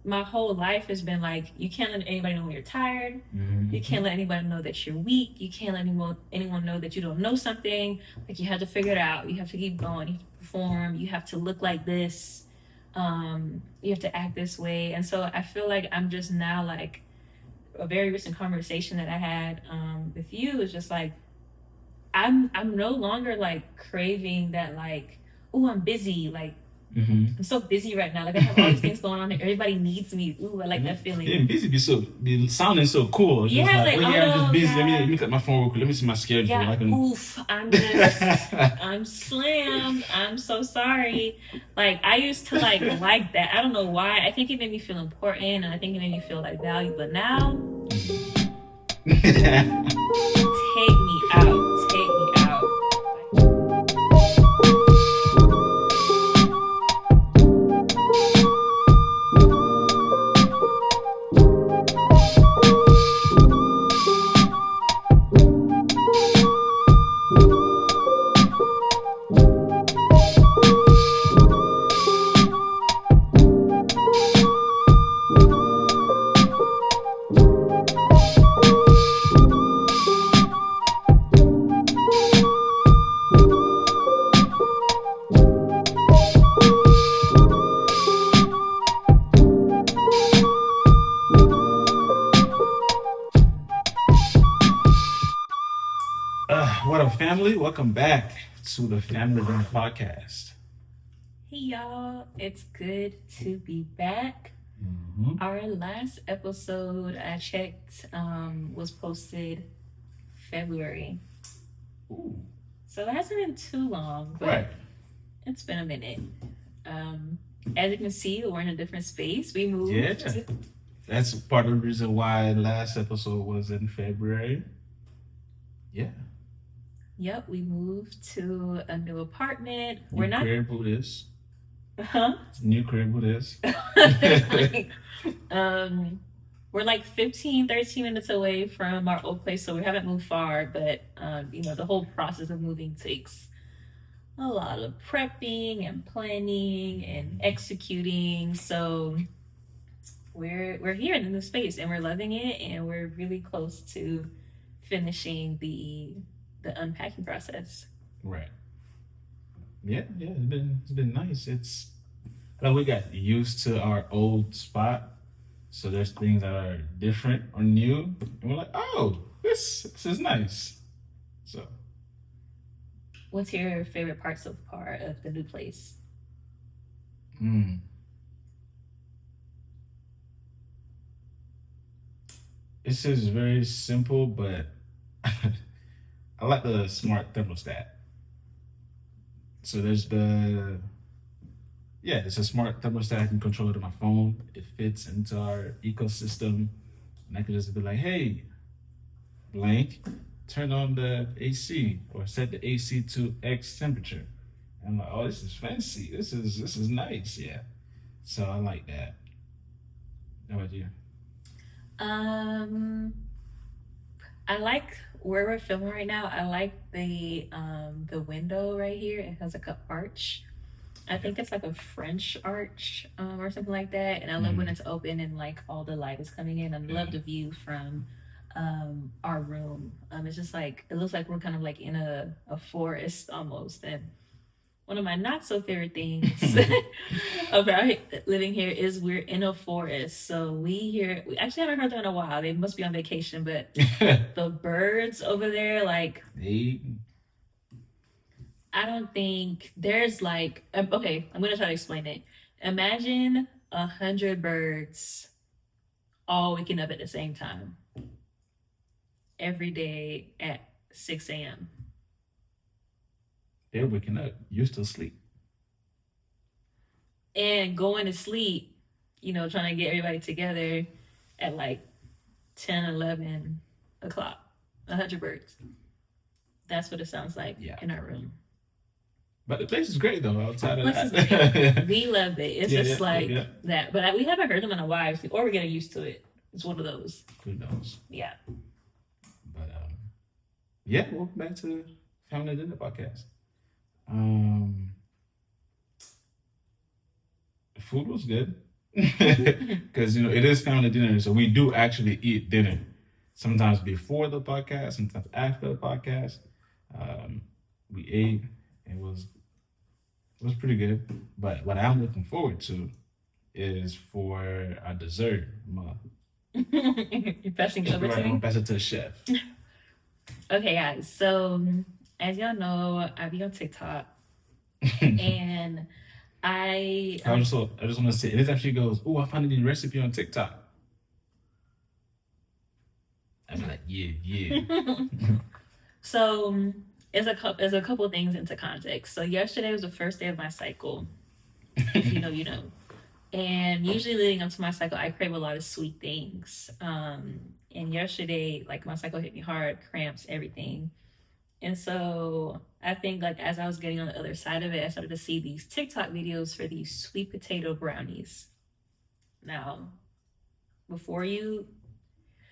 my whole life has been like, you can't let anybody know when you're tired. You can't let anybody know that you're weak. You can't let anyone know that you don't know something. Like, you have to figure it out. You have to keep going. You have to perform. You have to look like this. You have to act this way. And so I feel like I'm just now like, a very recent conversation that I had with you is just like, I'm no longer like craving that, like, oh, I'm busy, like, I'm so busy right now. Like, I have all these things going on and everybody needs me. Ooh, I like that feeling. Yeah, busy be sounding so cool. Yeah, just like, like, oh yeah, I'm just busy. God. Let me cut my phone real quick. Let me see my schedule. Yeah, I can... oof, I'm slammed. I'm so sorry. Like, I used to like that. I don't know why. I think it made me feel important, and I think it made me feel like valued. But now, take me out. Take me out. What up, family? Welcome back to the Family Room Podcast. Hey, y'all. It's good to be back. Our last episode, I checked, was posted February. Ooh. So it hasn't been too long, but Right. It's been a minute. As you can see, we're in a different space. We moved. Yeah. That's part of the reason why last episode was in February. Yeah. Yep, we moved to a new apartment. New crib, who this? Huh? New crib, who this? We're like 15, 13 minutes away from our old place, so we haven't moved far, but the whole process of moving takes a lot of prepping and planning and executing. So we're here in the new space and we're loving it, and we're really close to finishing the unpacking process. Right. Yeah, it's been nice. It's like we got used to our old spot, so there's things that are different or new, and we're like, oh, this is nice. So, what's your favorite part so far of the new place? This is very simple, but I like the smart thermostat. So there's it's a smart thermostat. I can control it on my phone. It fits into our ecosystem, and I can just be like, "Hey, blank, turn on the AC or set the AC to X temperature." And I'm like, "Oh, this is fancy. This is nice." Yeah. So I like that. How about you? I like where we're filming right now. I like the window right here. It has like a arch. I think it's like a French arch or something like that. And I love when it's open and like all the light is coming in. I love the view from our room. It's just like, it looks like we're kind of like in a forest almost. And one of my not so favorite things about living here is we're in a forest. So we actually haven't heard them in a while. They must be on vacation, but the birds over there, like, I don't think there's like, okay, I'm gonna try to explain it. Imagine 100 birds all waking up at the same time every day at 6 a.m. They're waking up. You're still asleep. And going to sleep, trying to get everybody together at like 10, 11 o'clock. 100 birds. That's what it sounds like in our room. But the place is great though, outside of that. We love it. It's that. But we haven't heard them in a while, or we're getting used to it. It's one of those. Who knows? Yeah. But welcome back to the Family Dinner Podcast. The food was good. Because it is family dinner, so we do actually eat dinner. Sometimes before the podcast, sometimes after the podcast. Um, we ate. It was pretty good. But what I'm looking forward to is for our dessert. You're passing it over Right, to I'm gonna me. pass it to the chef. Okay, guys. So as y'all know, I be on TikTok, and I I just want to say, it actually goes, oh, I found a new recipe on TikTok. I'm like, yeah. so there's a couple things into context. So yesterday was the first day of my cycle. If you know, you know. And usually leading up to my cycle, I crave a lot of sweet things. And yesterday, like my cycle hit me hard, cramps, everything. And so I think like as I was getting on the other side of it, I started to see these TikTok videos for these sweet potato brownies. Now, before you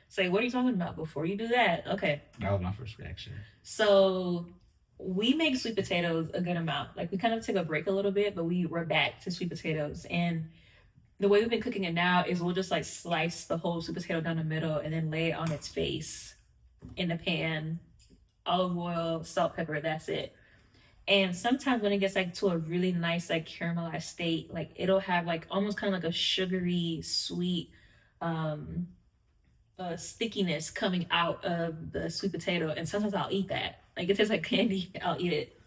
say, what are you talking about? Before you do that, okay. That was my first reaction. So we make sweet potatoes a good amount. Like we kind of took a break a little bit, but we're back to sweet potatoes. And the way we've been cooking it now is we'll just like slice the whole sweet potato down the middle and then lay it on its face in the pan, olive oil, salt, pepper, that's it. And sometimes when it gets like to a really nice like caramelized state, like it'll have like almost kind of like a sugary sweet um stickiness coming out of the sweet potato, and sometimes I'll eat that. Like it tastes like candy, I'll eat it.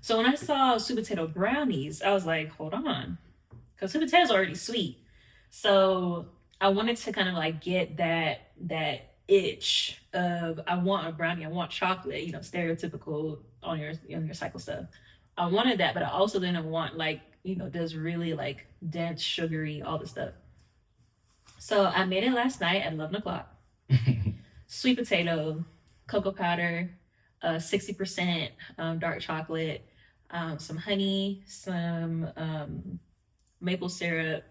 So when I saw sweet potato brownies, I was like, hold on, because sweet potatoes are already sweet. So I wanted to kind of like get that itch of I want a brownie, I want chocolate, stereotypical on your cycle stuff. I wanted that, but I also didn't want like this really like dense, sugary, all this stuff. So I made it last night at 11 o'clock. Sweet potato, cocoa powder, 60% dark chocolate, some honey, some maple syrup,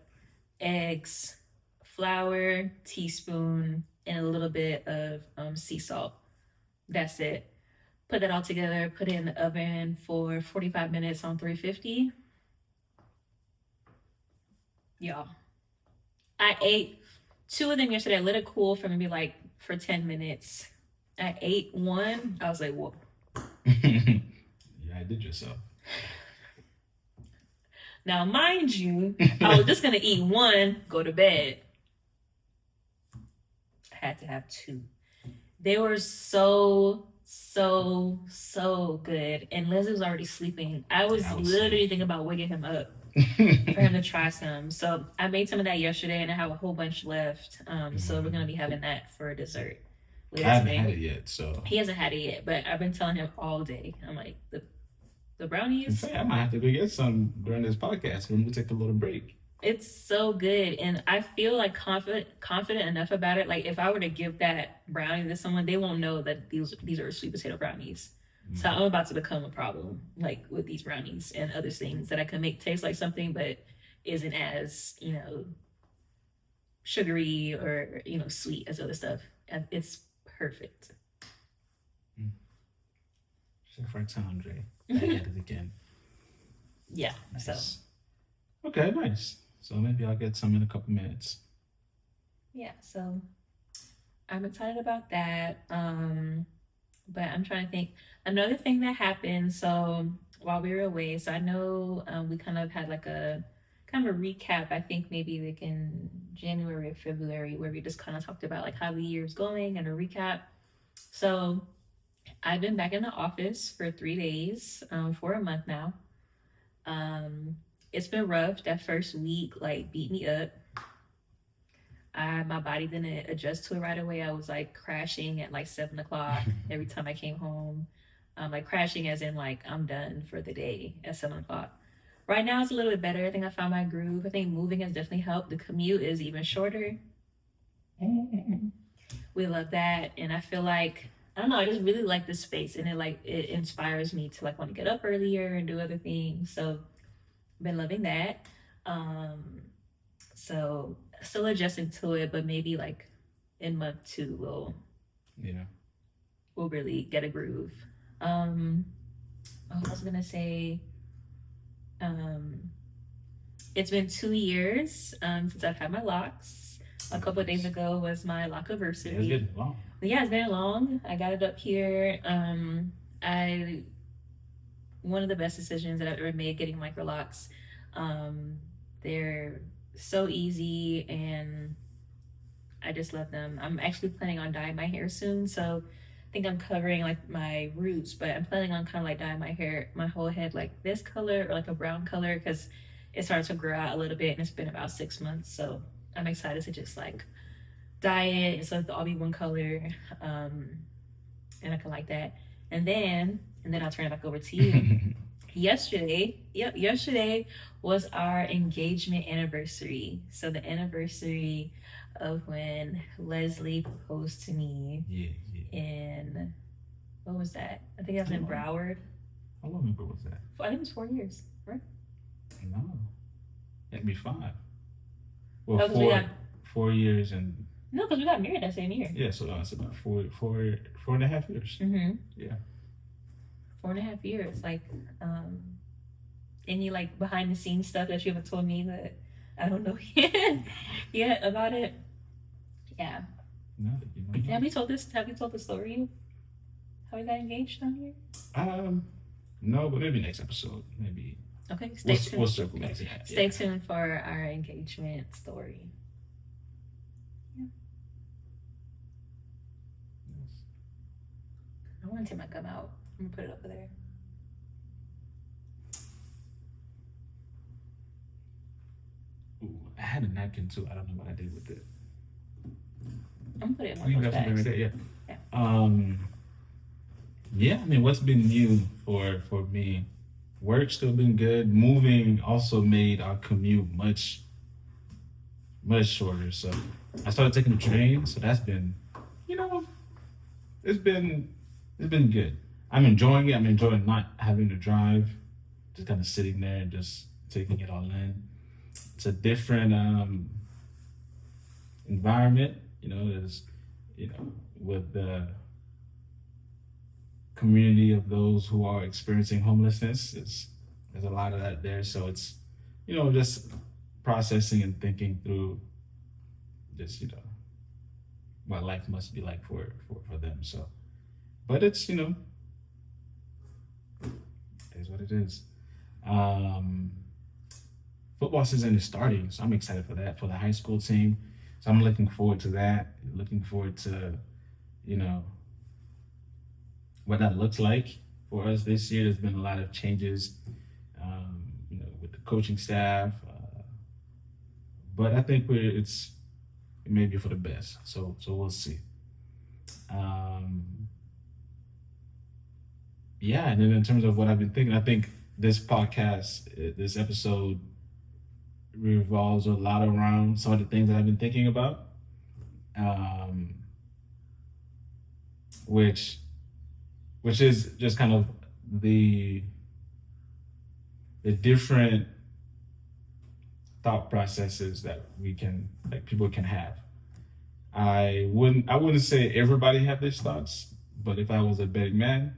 eggs, flour, teaspoon, and a little bit of sea salt. That's it. Put that all together, put it in the oven for 45 minutes on 350. Y'all, I ate two of them yesterday. I let it cool for maybe like for 10 minutes. I ate one. I was like, whoa. Yeah, I did yourself. Now, mind you, I was just going to eat one, go to bed. I had to have two. They were so good. And Leslie was already sleeping. I was literally thinking about waking him up for him to try some. So I made some of that yesterday, and I have a whole bunch left. So we're going to be having that for dessert. I haven't had it yet, so. He hasn't had it yet, but I've been telling him all day. I'm like, the brownies. In fact, I might have to go get some during this podcast when we take a little break. It's so good, and I feel like confident enough about it. Like if I were to give that brownie to someone, they won't know that these are sweet potato brownies. Mm-hmm. So I'm about to become a problem, like with these brownies and other things that I can make taste like something, but isn't as sugary or sweet as other stuff. It's perfect. Chef Andre, I had it again. Yeah. Nice. So. Okay, nice. So maybe I'll get some in a couple minutes. Yeah. So I'm excited about that. But I'm trying to think. Another thing that happened. So while we were away, so I know we kind of had like a kind of a recap. I think maybe like in January or February, where we just kind of talked about like how the year's going and a recap. So I've been back in the office for 3 days, for a month now. It's been rough. That first week like beat me up. My body didn't adjust to it right away. I was like crashing at like 7 o'clock every time I came home. Like crashing as in like I'm done for the day at 7 o'clock. Right now it's a little bit better. I think I found my groove. I think moving has definitely helped. The commute is even shorter. We love that. And I feel like, I don't know, I just really like this space, and it inspires me to like want to get up earlier and do other things. So been loving that. So still adjusting to it, but maybe like in month 2 we'll really get a groove. I was gonna say It's been 2 years since I've had my locks. A couple of days Nice. ago was my Yeah, it's lockiversary. getting long. But yeah, it's been long. I got it up here. I One of the best decisions that I've ever made getting micro locks. Um, they're so easy and I just love them. I'm actually planning on dyeing my hair soon, so I think I'm covering like my roots, but I'm planning on kind of like dyeing my hair, my whole head like this color or like a brown color because it started to grow out a little bit and it's been about 6 months. So I'm excited to just like dye it so it'll all be one color, um, and I can like that. And then I'll turn it back over to you. Yesterday was our engagement anniversary. So the anniversary of when Leslie proposed to me Yeah, yeah. in, what was that? I think that was How in long? Broward. How long ago was that? I think it was 4 years, right? No, that'd be 5. Well, Oh, because we got 4 years and no, because we got married that same year. yeah, so it's about 4.5 years. Mm-hmm. Yeah. 4.5 years. Like, um, any like behind the scenes stuff that you haven't told me that I don't know yet about it. Yeah. No, you know. Have you told this? Have you told the story how we got engaged on here? No, but maybe next episode. Maybe Okay, stay tuned. we'll circle back to that. Stay tuned for our engagement story. Yeah. I want to take my gum out. I'm gonna put it over there. Ooh, I had a napkin too. I don't know what I did with it. I'm gonna put it in Oh, one you of got those something right bags. there? Yeah. Yeah. Yeah. I mean, what's been new for me? Work still been good. Moving also made our commute much shorter. So I started taking the train. So that's been, you know, it's been it's been good. I'm enjoying it. I'm enjoying not having to drive, just kind of sitting there and just taking it all in. It's a different environment. There's with the community of those who are experiencing homelessness. There's a lot of that there. So it's just processing and thinking through just what life must be like for them. So, but it's is what it is. Um, Football season is starting, so I'm excited for that for the high school team. So I'm looking forward to that. Looking forward to you know what that looks like for us this year. There's been a lot of changes, with the coaching staff, but I think it may be for the best. So we'll see. Um, yeah, and then in terms of what I've been thinking, I think this podcast, this episode revolves a lot around some of the things that I've been thinking about, um, which which is just kind of the the different thought processes that people can have. I wouldn't say everybody have these thoughts, but if I was a betting man,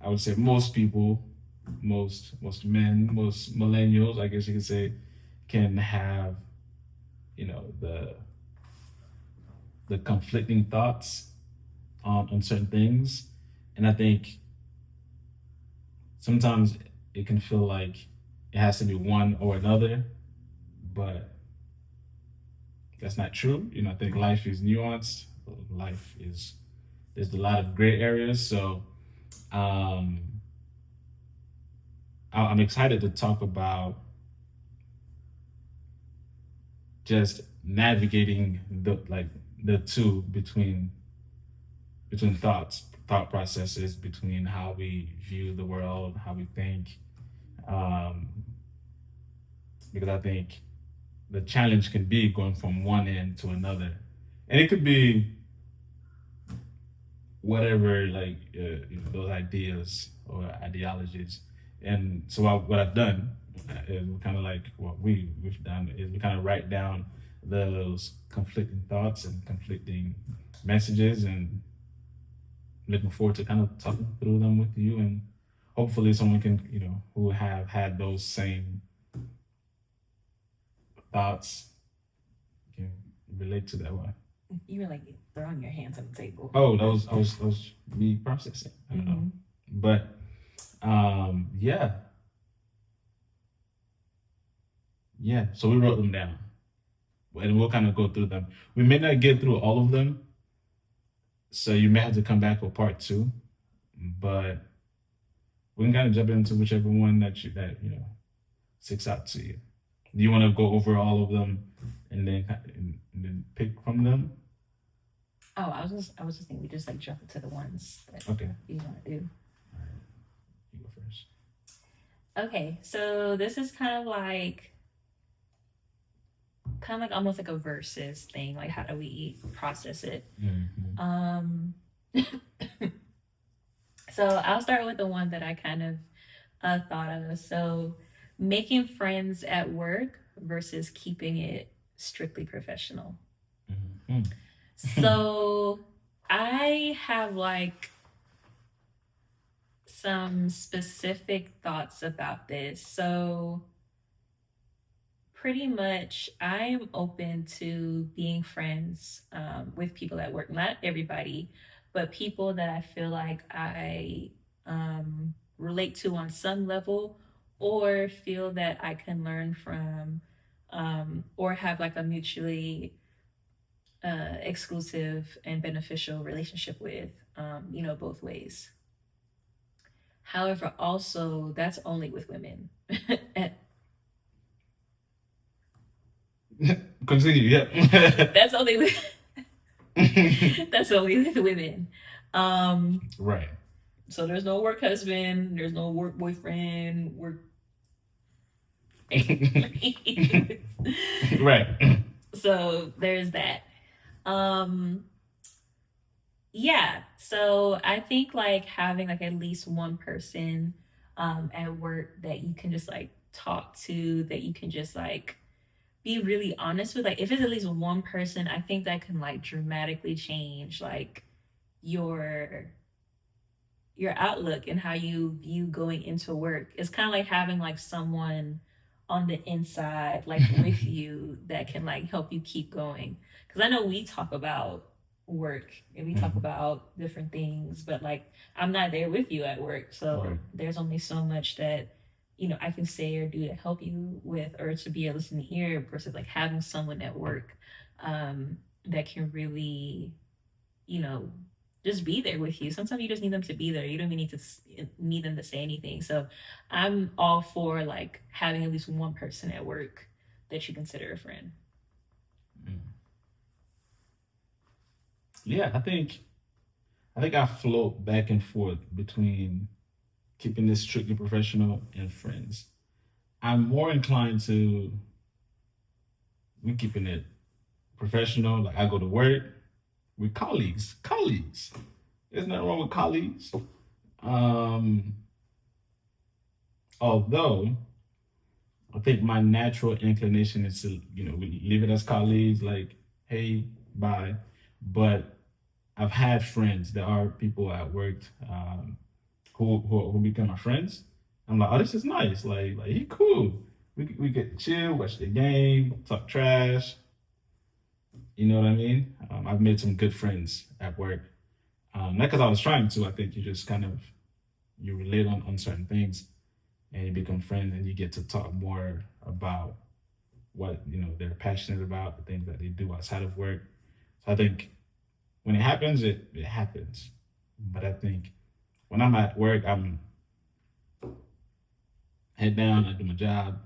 I would say most people, most men, most millennials, I guess you could say, can have the conflicting thoughts on certain things, and I think sometimes it can feel like it has to be one or another, but that's not true. I think life is nuanced. Life is There's a lot of gray areas, so um, I'm excited to talk about just navigating the two between thought processes, between how we view the world, how we think, um, because I think the challenge can be going from one end to another, and it could be whatever those ideas or ideologies. And so what I've done is kind of like what we've done is we kind of write down those conflicting thoughts and conflicting messages, and looking forward to kind of talking through them with you, and hopefully someone can who have had those same thoughts. You can relate to that one. You were like throwing your hands on the table. Oh, that was me processing. I don't know, but yeah, yeah. So we wrote them down, and we'll kind of go through them. We may not get through all of them, so you may have to come back for part two. But we can kind of jump into whichever one that sticks out to you. Do you want to go over all of them and then pick from them? Oh, I was just thinking we just like jump into the ones that Okay. you want to do. All right. You go first. Okay, so this is kind of like almost like a versus thing. Like, how do we process it? Mm-hmm. So I'll start with the one that I kind of thought of. So, making friends at work versus keeping it strictly professional. Mm-hmm. So I have like some specific thoughts about this. So pretty much I'm open to being friends with people at work. Not everybody, but people that I feel like I relate to on some level, or feel that I can learn from, or have like a mutually exclusive and beneficial relationship with, both ways. However, also that's only with women. Continue. Yeah. That's only with that's only with women. Right. So there's no work husband, there's no work boyfriend, work. Right. So there's that. Um, yeah. So I think like having like at least one person at work that you can just like talk to, that you can just like be really honest with. Like if it's at least one person, I think that can like dramatically change like your your outlook and how you view going into work. It's kind of like having like someone on the inside like with you that can like help you keep going, because I know we talk about work and we talk about different things, but like I'm not there with you at work, so Right. there's only so much that I can say or do to help you with, or to be a listening ear, versus like having someone at work that can really you know just be there with you. Sometimes you just need them to be there. You don't even need them to say anything. So I'm all for like having at least one person at work that you consider a friend. Mm. Yeah, I think I float back and forth between keeping this strictly professional and friends. I'm more inclined to we keeping it professional. Like I go to work with colleagues. Colleagues. There's nothing wrong with colleagues. Um, although I think my natural inclination is to, we leave it as colleagues, like, hey, bye. But I've had friends that are people at work who become my friends. I'm like, oh, this is nice. Like he cool. We get to chill, watch the game, talk trash. You know what I mean? I've made some good friends at work. Not because I was trying to. I think you just kind of you relate on certain things, and you become friends, and you get to talk more about what they're passionate about, the things that they do outside of work. So I think when it happens, it happens. But I think when I'm at work, I'm head down, I do my job,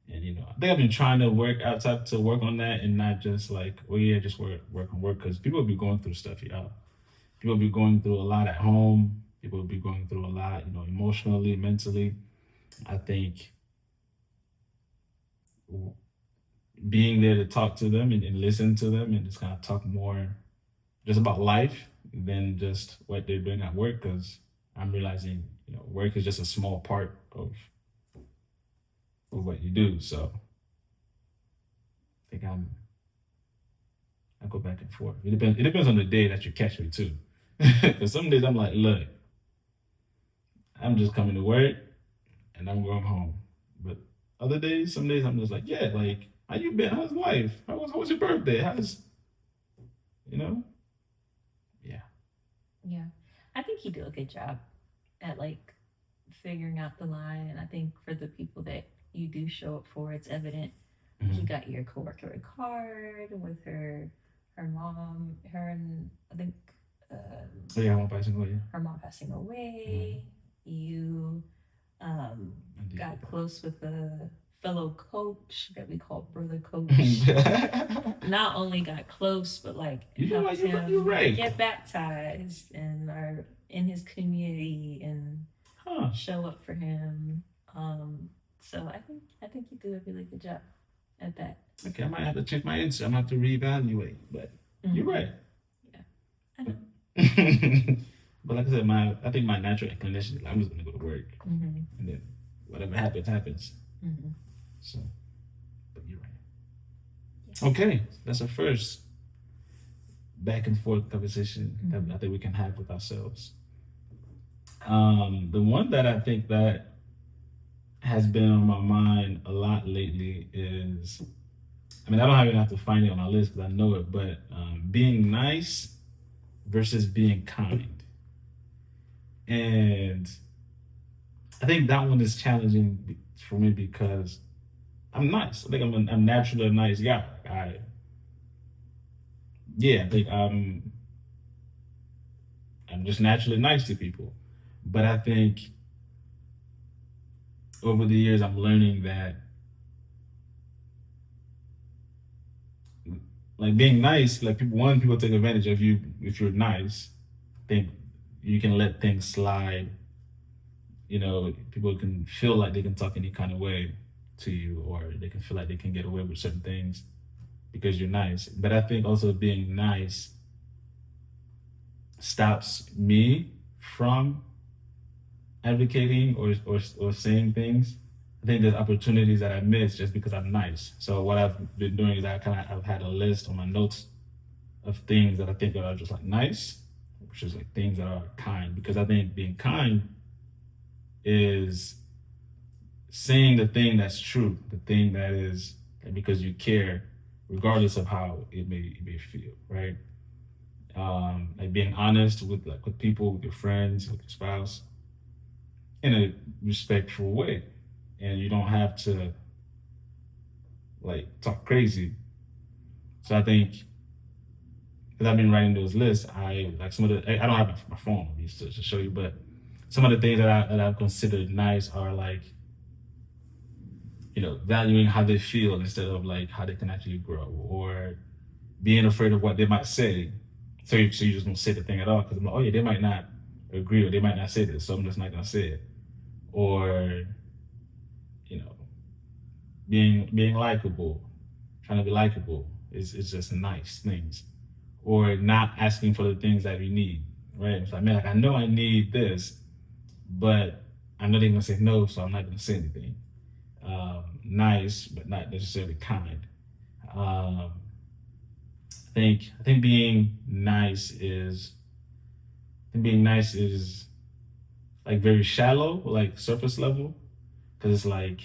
and I think I've been trying to work on that, and not just like, oh yeah, just work on work, because people be going through stuff, y'all. People be going through a lot at home. People be going through a lot, emotionally, mentally. I think being there to talk to them and listen to them and just kind of talk more just about life than just what they're doing at work, because I'm realizing work is just a small part of what you do. So I think I go back and forth. It depends on the day that you catch me too. Because some days I'm like, look, I'm just coming to work and I'm going home. But some days I'm just like, yeah, like how you been? How's life? How was your birthday? You know? Yeah. Yeah. I think you do a good job at like figuring out the line. And I think for the people that you do show up for, it's evident. Like you Mm-hmm. got your coworker a card with her mom, her and I think Oh, yeah, one person. Oh, yeah. her mom passing Mm-hmm. away. You I did got get close with a fellow coach that we call brother coach. that. Not only got close, but like You know what? helped You're him right. get baptized and are in his community and Huh. show up for him. So I think you do a really good job at that. Okay, I might have to change my answer. I might have to reevaluate, but you're Mm-hmm. right. Yeah, I know. But like I said, I think my natural inclination is I'm just gonna go to work, Mm-hmm. and then whatever happens, happens. Mm-hmm. So, but you're right. Yeah. Okay, that's a first back and forth conversation that Mm-hmm. I think we can have with ourselves. The one that I think that has been on my mind a lot lately is, I mean, I don't even have to find it on our list because I know it, but being nice versus being kind. And I think that one is challenging for me because I'm nice. I think I'm naturally a nice guy. Yeah, I think I'm just naturally nice to people. But I think over the years I'm learning that like being nice, like people take advantage of you if you're nice. I think you can let things slide. You know, people can feel like they can talk any kind of way to you, or they can feel like they can get away with certain things because you're nice. But I think also being nice stops me from advocating or saying things. I think there's opportunities that I miss just because I'm nice. So what I've been doing is I've had a list on my notes of things that I think that are just like nice, which is like things that are kind. Because I think being kind is saying the thing that's true, the thing that is because you care, regardless of how it may feel, right? Like being honest with people, with your friends, with your spouse, in a respectful way, and you don't have to like talk crazy. So I think because I've been writing those lists, I like some of the I don't have my phone on me to show you, but some of the things that I've considered nice are like valuing how they feel instead of like how they can actually grow, or being afraid of what they might say. So you just don't say the thing at all because I'm like, oh yeah, they might not agree or they might not say this, so I'm just not gonna say it. Or you know, being likable, trying to be likable is just nice things. Or not asking for the things that we need, right? It's like, man, like I know I need this, but I know they're gonna say no, so I'm not gonna say anything. Nice, but not necessarily kind. Um, I think being nice is like very shallow, like surface level, because it's like,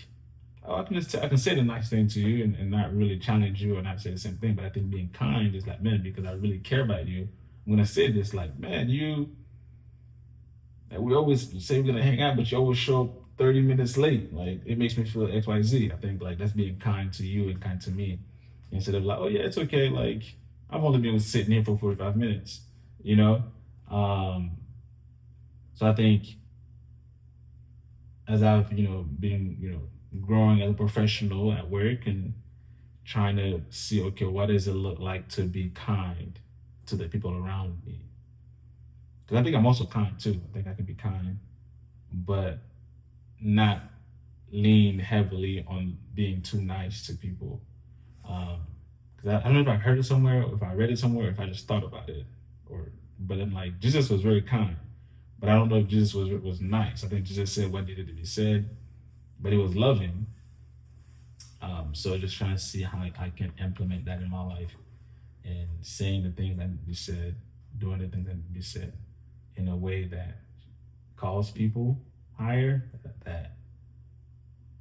oh, I can say the nice thing to you and not really challenge you or not say the same thing. But I think being kind is like, man, because I really care about you, I'm gonna say this, like, man, we always say we're gonna hang out, but you always show up 30 minutes late. Like it makes me feel XYZ. I think like that's being kind to you and kind to me, instead of like, oh yeah, it's okay. Like I've only been sitting here for 45 minutes, you know. Um, so I think as I've been growing as a professional at work and trying to see, okay, what does it look like to be kind to the people around me? Because I think I'm also kind too. I think I can be kind, but not lean heavily on being too nice to people. Because I don't know if I heard it somewhere, or if I read it somewhere, or if I just thought about it, or but I'm like Jesus was very kind, but I don't know if Jesus was nice. I think Jesus said what needed to be said, but he was loving. So just trying to see how I can implement that in my life and saying the things that need to be said, doing the things that need to be said in a way that calls people higher, that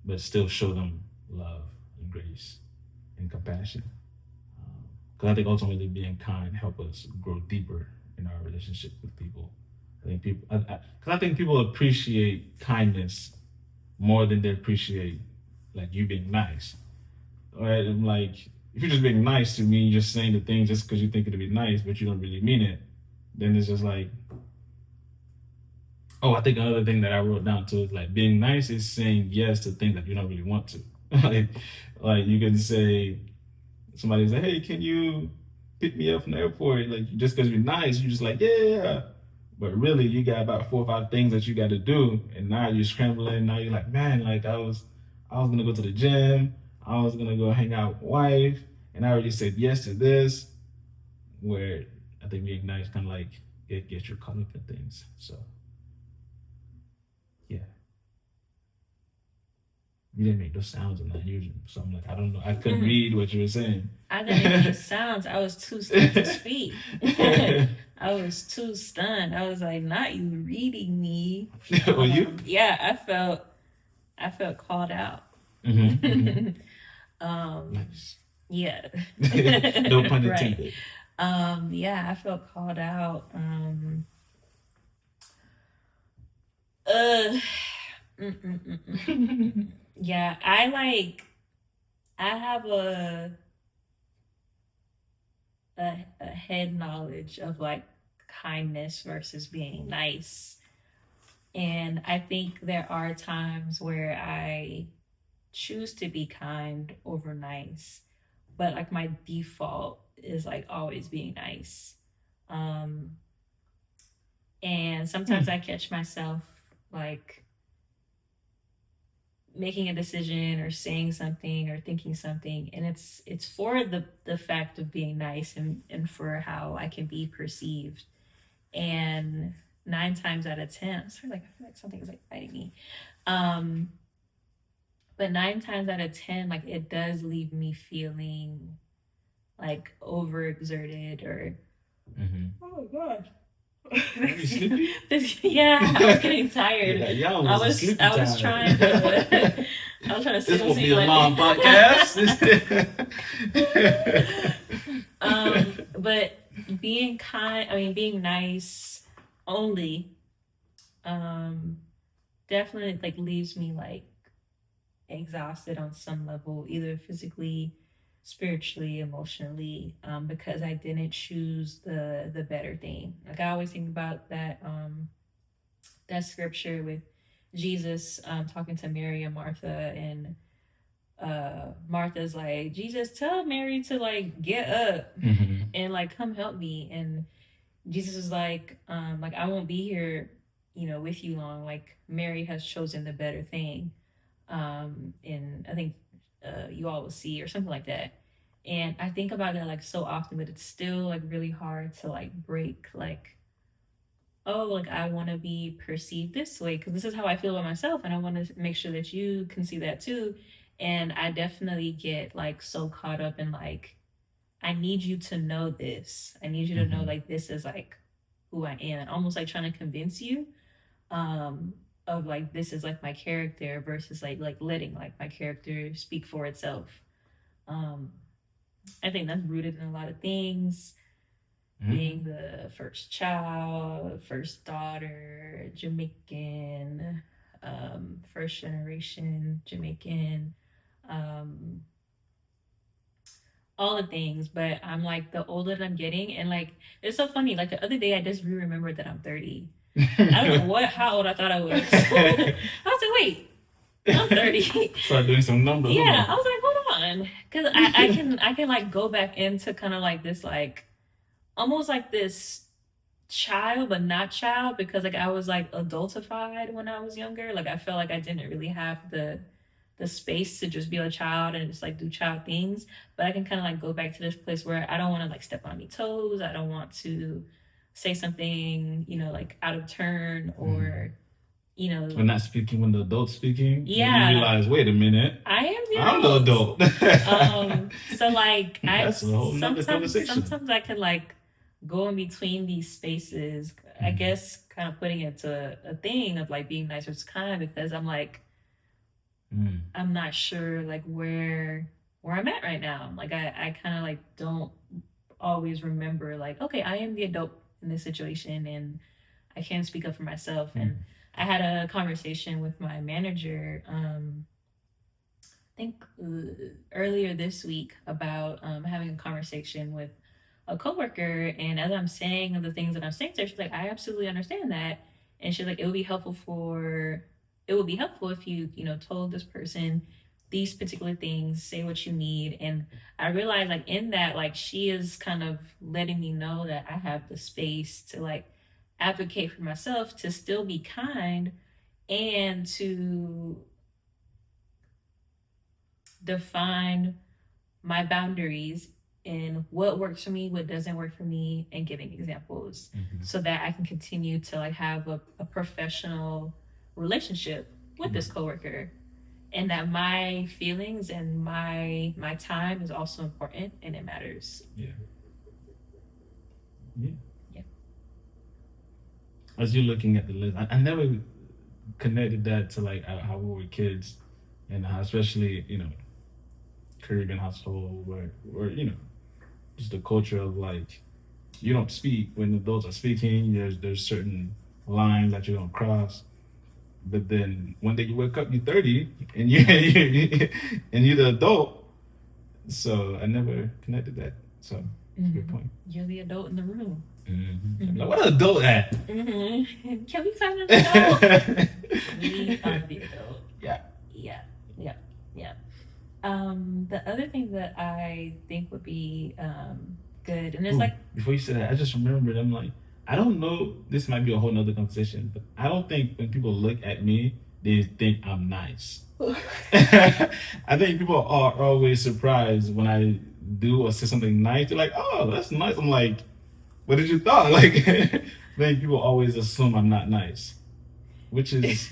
but still show them love and grace. and compassion. Because I think ultimately being kind help us grow deeper in our relationship with people. I think people, because I think people appreciate kindness more than they appreciate like you being nice. All right, I'm like, if you're just being nice to me, you're just saying the thing just because you think it'll be nice, but you don't really mean it, then it's just like, oh, I think another thing that I wrote down too is like being nice is saying yes to things that you don't really want to. like, like you can say somebody's like, hey, can you pick me up from the airport? Like just because you're nice, you're just like, yeah. But really, you got about 4 or 5 things that you got to do, and now you're scrambling. Now you're like, man, like I was gonna go to the gym. I was gonna go hang out with my wife, and I already said yes to this. Where I think being nice kind of like get you caught up in things. So yeah, you didn't make those sounds in that usual. So I'm like, I don't know. I couldn't read what you were saying. I didn't make any sounds. I was too stunned to speak. I was too stunned. I was like, not you reading me. Were you? Yeah, I felt called out. Nice. Yeah. No pun intended. Yeah, I felt called out. Yeah, I have a head knowledge of like kindness versus being nice. And I think there are times where I choose to be kind over nice, but like my default is like always being nice. Um, and sometimes I catch myself like making a decision or saying something or thinking something, and it's for the fact of being nice and for how I can be perceived. And 9 times out of 10, I'm sorry, like I feel like something is like fighting me. But 9 times out of 10, like it does leave me feeling like overexerted or oh my gosh. Yeah, I was getting tired. Yeah, I was trying to I was trying to this say will be a long podcast. But being kind, I mean being nice only definitely like leaves me like exhausted on some level, either physically, spiritually, emotionally, because I didn't choose the better thing. Like I always think about that scripture with Jesus talking to Mary and Martha, and Martha's like, Jesus, tell Mary to like get up and like come help me. And Jesus is like I won't be here, with you long. Like Mary has chosen the better thing. And I think you all will see or something like that. And I think about that like so often, but it's still like really hard to like break like, oh, like I want to be perceived this way because this is how I feel about myself, and I want to make sure that you can see that too. And I definitely get like so caught up in like, I need you to know this. I need you to know like this is like who I am. Almost like trying to convince you of like this is like my character versus like letting like my character speak for itself. Um I think that's rooted in a lot of things. Being the first child, first daughter, Jamaican, first generation Jamaican, um, all the things. But I'm like, the older that I'm getting, and like, it's so funny. Like the other day, I just remembered that I'm 30. I don't know how old I thought I was. I was like, wait, I'm 30. Start doing some numbers. Yeah, I was like, hold on, because I can like go back into kind of like this like almost like this child but not child, because like I was like adultified when I was younger. Like I felt like I didn't really have the space to just be a child and just like do child things. But I can kind of like go back to this place where I don't want to like step on any toes. I don't want to say something, like out of turn or when not speaking, when the adult's speaking, yeah, you realize, wait a minute, I'm the adult. So like that's a whole nother conversation. Sometimes I can like go in between these spaces, I guess kind of putting it to a thing of like being nice or kind, because I'm like I'm not sure like where where I'm at right now. Like I kind of like don't always remember like, okay, I am the adult in this situation and I can speak up for myself. And I had a conversation with my manager, I think earlier this week about having a conversation with a coworker. And as I'm saying the things that I'm saying to her, she's like, I absolutely understand that. And she's like, it would be helpful if you told this person these particular things, say what you need. And I realized like in that, like she is kind of letting me know that I have the space to like advocate for myself, to still be kind, and to define my boundaries and what works for me, what doesn't work for me, and giving examples so that I can continue to like have a professional relationship with this coworker, and that my feelings and my time is also important and it matters. Yeah. Yeah. As you're looking at the list, I never connected that to like how we were kids, and how especially Caribbean household where just the culture of like you don't speak when adults are speaking. There's certain lines that you don't cross. But then one day you wake up, you're 30, and and you're the adult. So I never connected that. So that's a good point. You're the adult in the room. Like, what an adult at? Can we find an adult? We are the adult. Yeah. The other thing that I think would be good, and it's before you said that, I just remembered. I'm like, I don't know. This might be a whole nother conversation, but I don't think when people look at me, they think I'm nice. I think people are always surprised when I do or say something nice. They're like, "Oh, that's nice." I'm like, "What did you thought?" Like, I think people always assume I'm not nice, which is.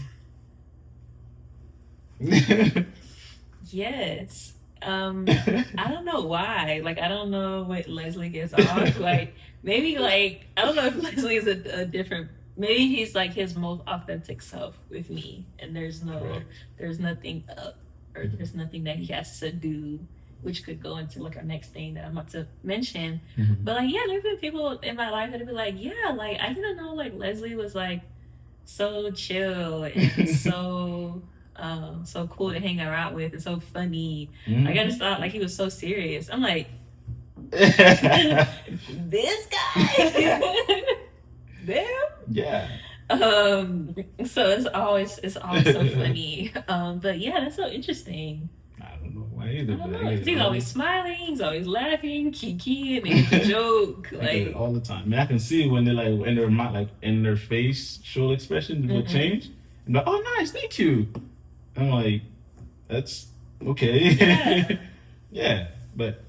Yes. I don't know why. Like, I don't know what Leslie gives off. Like, maybe, like, I don't know if Leslie is a different. Maybe he's like his most authentic self with me, and there's nothing up, or there's nothing that he has to do, which could go into like our next thing that I'm about to mention. But like, yeah, there's been people in my life that'd be like, yeah, like I didn't know like Leslie was like so chill and so cool to hang around with and so funny. Like I just thought like he was so serious. I'm like, this guy. Damn. Yeah. So it's always so funny. But yeah, that's so interesting. I don't know why either. I don't know. He's always smiling. He's always laughing, kiki, making a joke. Like all the time. I mean, I can see when they're like in their mind, like in their facial expression will change. And like, oh, nice, thank you. I'm like, that's okay. Yeah. Yeah, but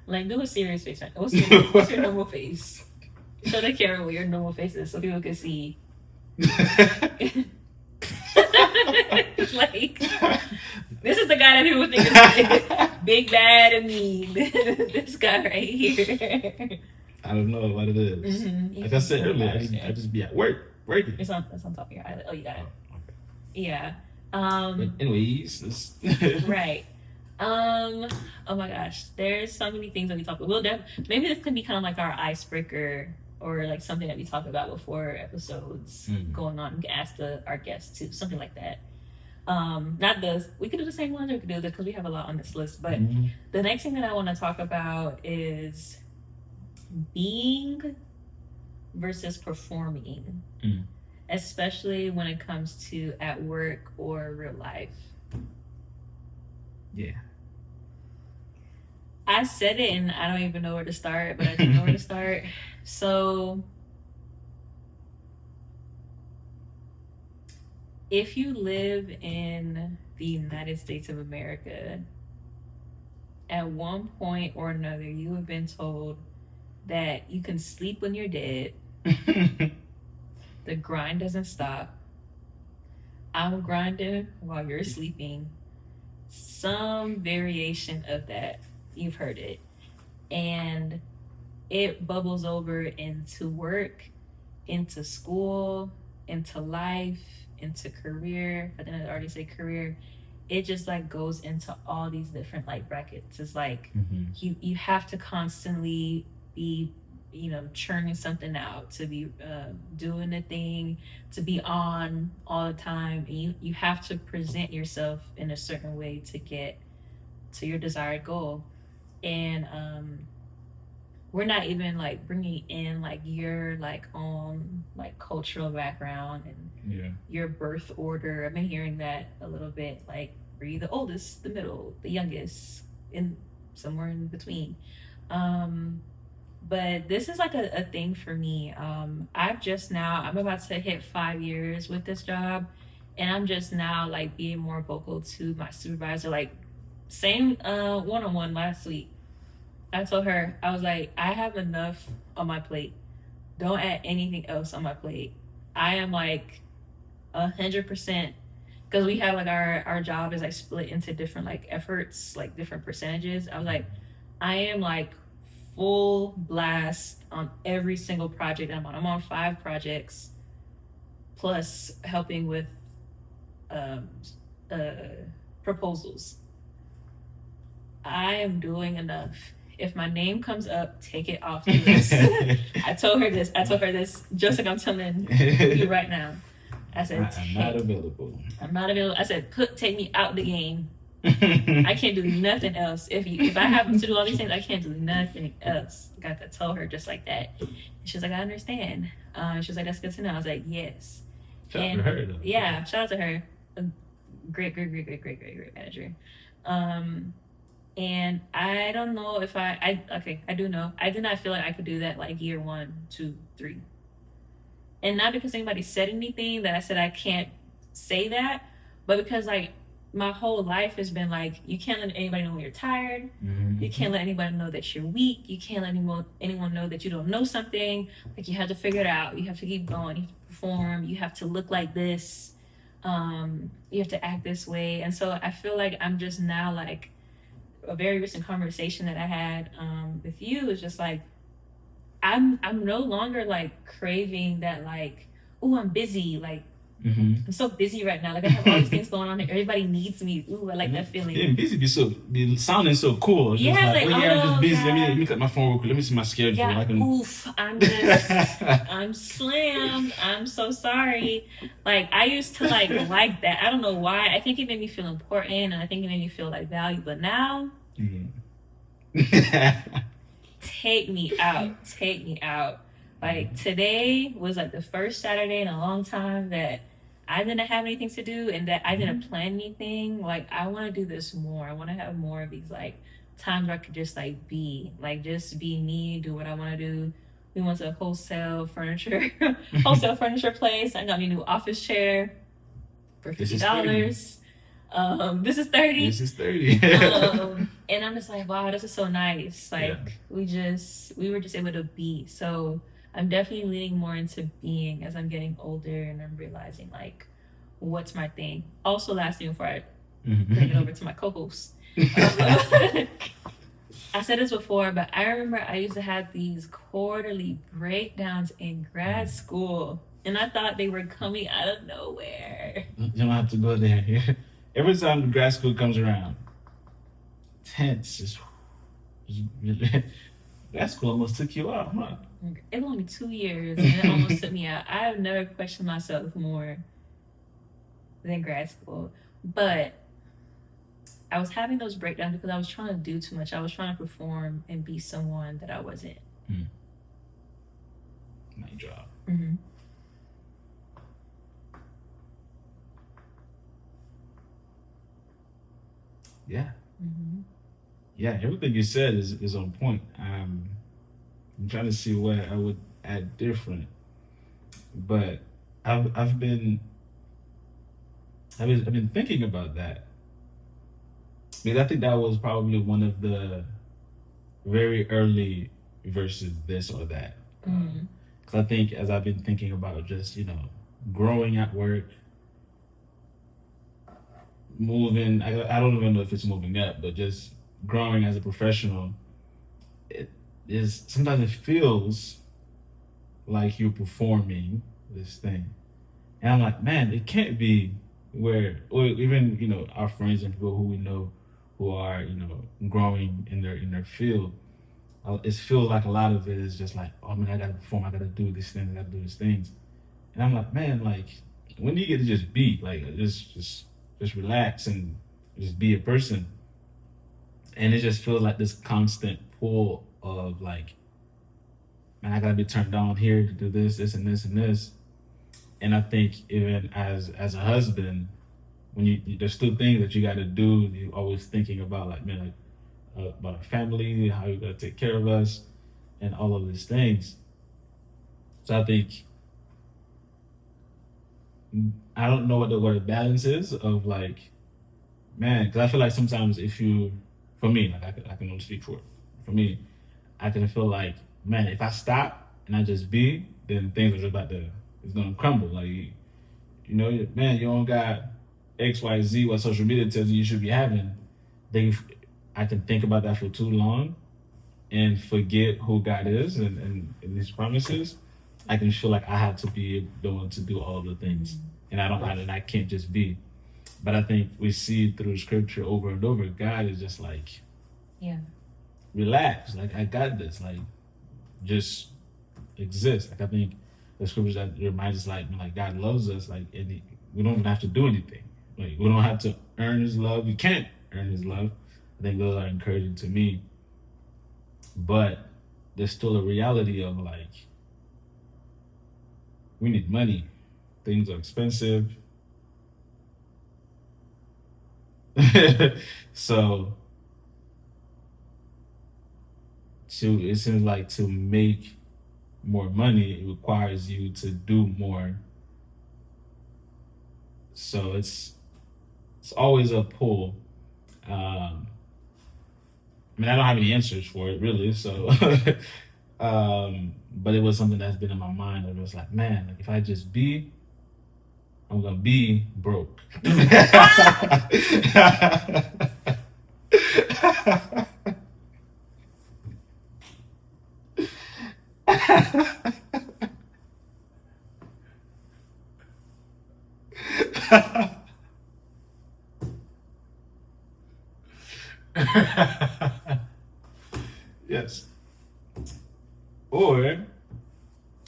like do a serious face. Right? What's your normal face? Show the camera what your normal face is so people can see. Like, this is the guy that people think is big, bad, and mean. This guy right here. I don't know what it is. Like I said earlier, I just be at work working. It's on top of your eye. Oh, you got it. Okay. Yeah. But anyways, right. Oh my gosh, there's so many things that we talk about. Maybe this can be kind of like our icebreaker, or like something that we talk about before episodes going on. We can ask our guests too, something like that. We could do the same ones, or we could do this because we have a lot on this list. But the next thing that I want to talk about is being versus performing, especially when it comes to at work or real life. Yeah. I said it and I don't even know where to start, but I do know where to start. So, if you live in the United States of America, at one point or another, you have been told that you can sleep when you're dead. The grind doesn't stop. I'm grinding while you're sleeping. Some variation of that. You've heard it. And it bubbles over into work, into school, into life, into career. But then I already say career. it just like goes into all these different like brackets. It's like Mm-hmm. you have to constantly be, you know, churning something out, to be doing a thing, to be on all the time. And you have to present yourself in a certain way to get to your desired goal. And we're not even like bringing in like your like own like cultural background and Yeah. your birth order. I've been hearing that a little bit. Like, were you the oldest, the middle, the youngest, in somewhere in between? Um, but this is like a thing for me. I'm about to hit 5 years with this job, and I'm just now like being more vocal to my supervisor. Like, same one on one last week. I told her, I was like, I have enough on my plate. Don't add anything else on my plate. I am like 100%, because we have like our job is like split into different like efforts, like different percentages. I was like, I am like full blast on every single project I'm on. I'm on 5 projects plus helping with um, uh, proposals. I am doing enough. If my name comes up, take it off the list. I told her this. I told her this just like I'm telling you right now. I said, I'm not available. I'm not available. I said, take me out the game. I can't do nothing else. If I have to do all these things, I can't do nothing else. I got to tell her just like that. And she was like, I understand. She was like, that's good to know. I was like, yes. Shout out to her, though. Yeah, shout out to her. A great manager. And I don't know if I do know. I did not feel like I could do that like year 1, 2, 3. And not because anybody said anything that I said I can't say that, but because like my whole life has been like, you can't let anybody know when you're tired. Mm-hmm. You can't let anybody know that you're weak. You can't let anyone know that you don't know something. Like, you have to figure it out. You have to keep going. You have to perform. You have to look like this. You have to act this way. And so I feel like I'm just now like, a very recent conversation that I had with you is just like, I'm no longer like craving that like, oh, I'm busy. Like, I'm so busy right now. Like, I have all these things going on. Everybody needs me. Ooh, I like that feeling. Yeah, busy be sounding so cool. Yeah, just like, like, oh yeah, I'm just busy. God. Let me cut my phone real quick. Let me see my schedule. Yeah, oof. I'm slammed. I'm so sorry. Like, I used to like that. I don't know why. I think it made me feel important, and I think it made me feel like valued. But now, take me out. Like, today was like the first Saturday in a long time that I didn't have anything to do and that I didn't plan anything. Like, I want to do this more. I want to have more of these like times where I could just like be me, do what I want to do. We went to a wholesale furniture place. I got me a new office chair for $50. This is 30. This is 30. And I'm just like, wow, this is so nice. Like, yeah. we were just able to be. So I'm definitely leaning more into being as I'm getting older, and I'm realizing like, what's my thing. Also, last thing before I bring it over to my co-host. I said this before, but I remember I used to have these quarterly breakdowns in grad school, and I thought they were coming out of nowhere. You don't have to go there. Every time the grad school comes around, tense. Grad school almost took you out, huh? It was only 2 years, and it almost took me out. I have never questioned myself more than grad school. But I was having those breakdowns because I was trying to do too much. I was trying to perform and be someone that I wasn't. Nice job. Mm-hmm. Yeah. Mm-hmm. Yeah, everything you said is on point. I'm trying to see what I would add different, but I've been thinking about that, because I think that was probably one of the very early versus this or that. Because I think as I've been thinking about just growing at work, moving, I don't even know if it's moving up, but just growing as a professional, sometimes it feels like you're performing this thing. And I'm like, man, it can't be where, or even our friends and people who we know who are growing in their field, it feels like a lot of it is just like, oh man, I gotta perform, I gotta do these things, I gotta do these things, and I'm like, man, like when do you get to just be like just relax and just be a person, and it just feels like this constant pull of like, man, I gotta be turned on here to do this and this and this, and I think even as a husband, when there's still things that you got to do, you're always thinking about like, man, like about our family, how you gotta take care of us, and all of these things. So I think I don't know what the word balance is of like, man, because I feel like sometimes if you, for me, like I can only speak for me, I can feel like, man, if I stop and I just be, then things are just about to, it's gonna crumble. Like, man, you don't got X, Y, Z, what social media tells you should be having. Then I can think about that for too long and forget who God is and His promises. I can feel like I have to be the one to do all the things, and I can't just be. But I think we see through Scripture over and over, God is just like, Yeah. relax, like I got this, like just exist. Like I think the Scriptures that reminds us, like God loves us, like we don't even have to do anything. Like we don't have to earn His love. We can't earn His love. I think those are encouraging to me. But there's still a reality of like, we need money. Things are expensive. So it seems like to make more money, it requires you to do more. So it's always a pull. I mean, I don't have any answers for it really. So, but it was something that's been in my mind. It was like, man, like if I just be, I'm gonna be broke. Yes. Or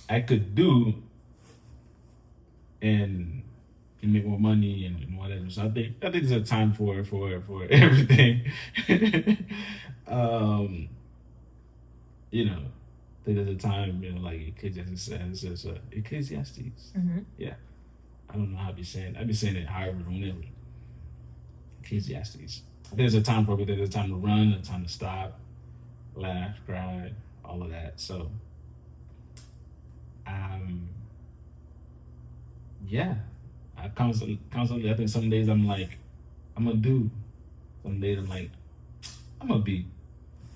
I could do and make more money and whatever. So I think there's a time for everything. um, I think there's a time, like Ecclesiastes says, Ecclesiastes. Mm-hmm. Yeah. I don't know how I'd be saying it however, whenever. Ecclesiastes. I think there's a time for everything. There's a time to run, a time to stop, laugh, cry, all of that. So, um, yeah, I constantly. I think some days I'm like, I'm gonna do. Some days I'm like, I'm gonna be.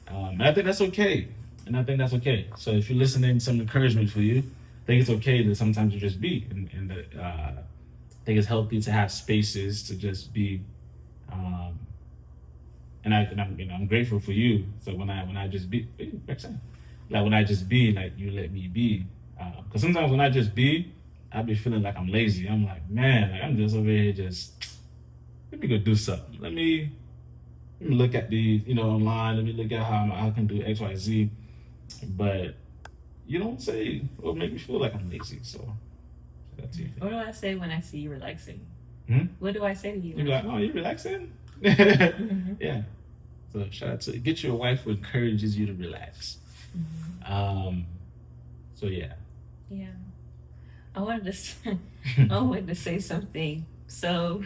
And I think that's okay. And I think that's okay. So if you're listening, some encouragement for you. I think it's okay that sometimes you just be, and that I think it's healthy to have spaces to just be. I'm grateful for you. So when I just be, like when I just be, like you let me be. Because sometimes when I just be, I be feeling like I'm lazy. I'm like, man, like I'm just over here just let me go do something. Let me look at the online. Let me look at how I can do X, Y, Z. But you don't say or make me feel like I'm lazy. So that's it. What do I say when I see you relaxing? Hmm? What do I say to you? You're like, oh, you relaxing? Mm-hmm. Yeah. So shout out to get you a wife who encourages you to relax. Mm-hmm. So yeah. Yeah. I wanted to say something. So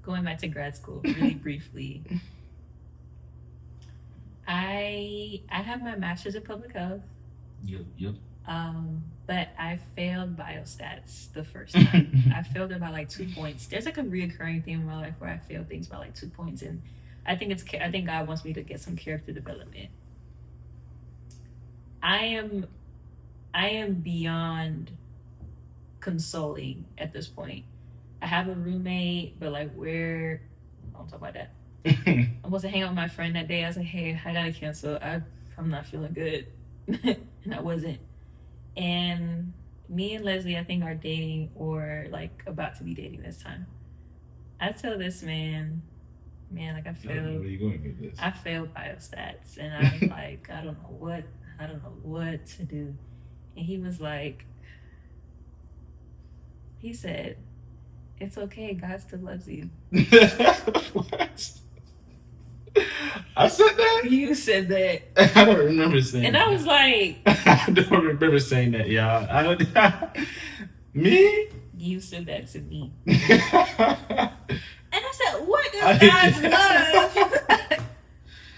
going back to grad school really briefly. I have my master's in public health. Yep. But I failed biostats the first time. I failed it by like 2 points. There's like a reoccurring theme in my life where I fail things by like 2 points, and I think God wants me to get some character development. I am beyond consoling at this point. I have a roommate, but like I don't talk about that. I was to hang out with my friend that day. I was like, hey, I gotta cancel. I'm not feeling good. And I wasn't. And me and Leslie, I think, are dating or like about to be dating this time. I tell this man, like I don't know where you're going with this. I failed biostats, and I was like, I don't know what to do. And he was like, he said, it's okay, God still loves you. What? I said that? You said that. I don't remember saying and that. I was like, I don't remember saying that, y'all. I don't. Me? You said that to me. I And I said, what does God's love